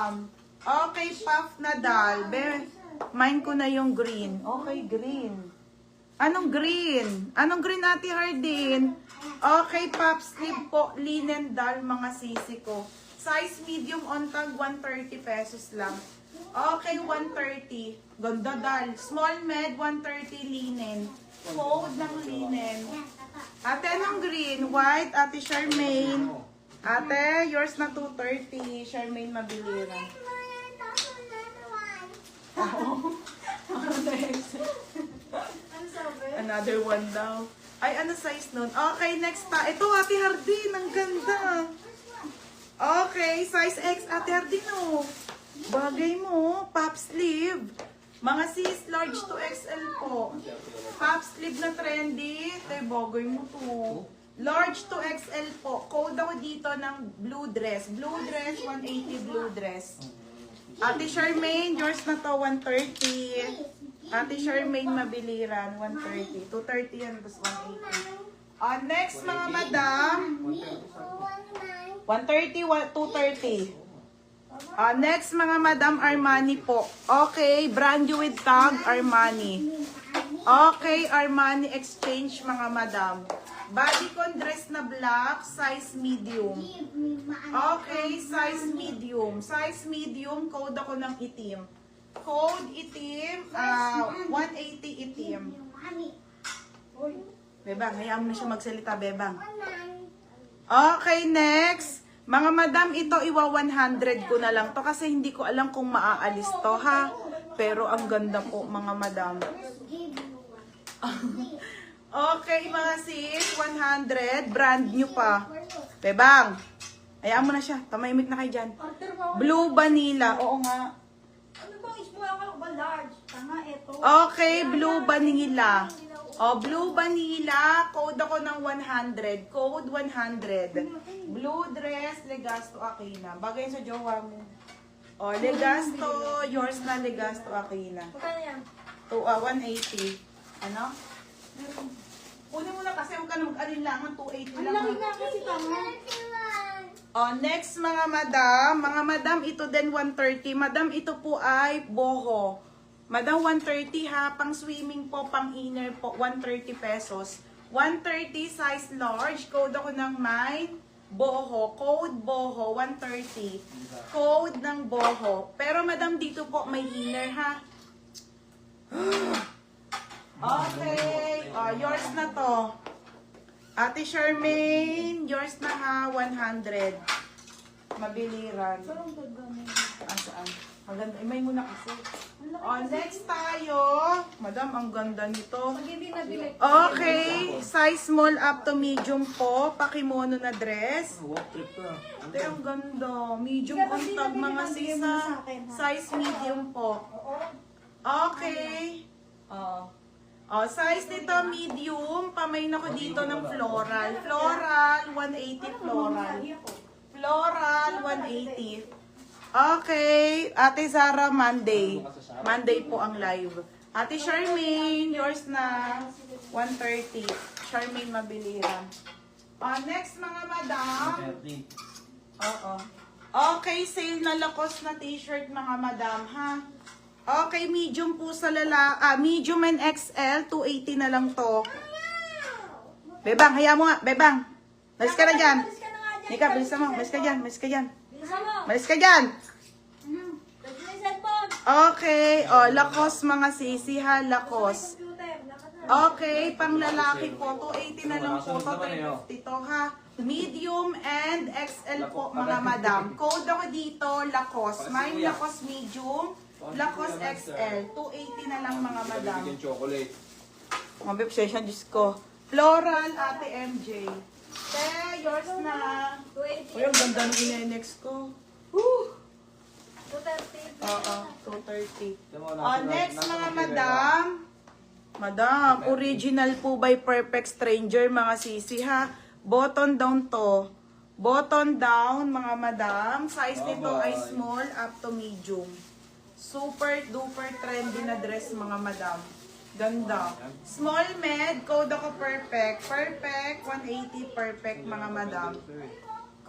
madam. Okay, puff na dal. Mine ko na yung green. Okay, green. Anong green? Anong green, Ate Hardin? Okay, puff sleeve po. Linen dal, mga sisi ko. Size medium on tag, 130 pesos lang. Okay, 130. Ganda dal. Small med, 130 linen. Code ng linen. Ate, anong green? White, Ate Charmaine. Ate, yours na 230. Charmaine Mabilira. Another one daw. Ay, ano size nun? Okay, next pa. Ito, Ate Hardin. Ang ganda. Okay, size X, Ate Hardin, oh. Bagay mo. Pop sleeve. Mga sis, large to XL po. Pop sleeve na trendy. Ito, bagay mo to. Large to XL po. Code ako dito ng blue dress. Blue dress, 180 blue dress. Ate Charmaine, yours na to, 130. Ate Charmaine Mabiliran, 130. 230 yan, tapos 180. Next, mga madam. 130, 230. Next, mga madam, Armani po. Okay, brand new with tag, Armani. Okay, Armani Exchange, mga madam. Bodycon dress na black, size medium. Okay, size medium. Size medium, code ako ng itim. Code itim, 180 itim. Bebang, hayaan mo na siya magsalita, Bebang. Okay, next. Mga madam, ito iwa 100 ko na lang to kasi hindi ko alam kung maaalis to, ha? Pero ang ganda po, mga madam. Okay, mga sis, 100. Brand new pa. Bebang, hayaan mo na siya. Tamayimik na kayo dyan. Blue vanilla. Oo nga. Ano bang isbuha ba large? Tanga, ito. Okay, blue vanilla. Blue vanilla. Code ako ng 100. Code 100. Blue dress, Legasto Aquina. Bagay sa jowa mo. Legasto. Yours na Legasto Aquina. Magkano yan? 180. Ano? Kunin mo na kasi huwag ka na mag-alinlangan. 280 Ang lang. laki nga kasi tanga. Next, mga madam. Mga madam, ito din 130. Madam, ito po ay boho. Madam, 130 ha. Pang swimming po, pang inner po. 130 pesos. 130 size large. Code ako ng mine. Boho. Code boho. 130. Code ng boho. Pero madam, dito po may inner ha. Okay. Yours na to. Ate Charmaine, yours na ha, 100. Mabiliran. Saan? Maganda. Imay mo na kasi. Next tayo. Madam, ang ganda nito. Okay. Size small up to medium po. Pakimono na dress. Ate, ang ganda. Medium on top, mga sisa. Size medium po. Okay. Size nito medium. Pamain ako dito ng floral. Floral, 180 floral. Floral, 180. Okay. Ate Zara, Monday. Monday po ang live. Ate Charmaine, yours na 130. Charmaine Mabilira. Next, mga madam. Okay, sale na Lacoste na t-shirt, mga madam, ha? Okay, medium po sa medium and XL, 280 na lang to. Bebang, hayaan mo nga. Bebang, malis ka na dyan. Nika, bilis mo. Malis ka dyan, malis ka dyan. Malis ka dyan. Okay, Lacoste, mga sisi ha, Lacoste. Okay, pang lalaki po, 280 na lang po to, 350 to ha. Medium and XL po, mga madam. Code ako dito, Lacoste. Mine Lacoste medium. Lacoste XL, 280 na lang, mga madam. Mabip session, Diyos ko. Floral, Ate MJ. Yours na. Uy, ang ganda ng inenex ko. 230. 230. Next, mga madam. Madam, original po by Perfect Stranger, mga sisi ha. Button down to. Button down, mga madam. Size nito ay small up to medium. Super duper trendy na dress, mga madam. Ganda. Small med, code ako perfect. Perfect, 180 perfect, mga madam.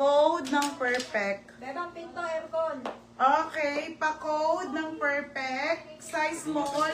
Code ng perfect. Bebang pinto, aircon. Okay, pa-code ng perfect. Size small.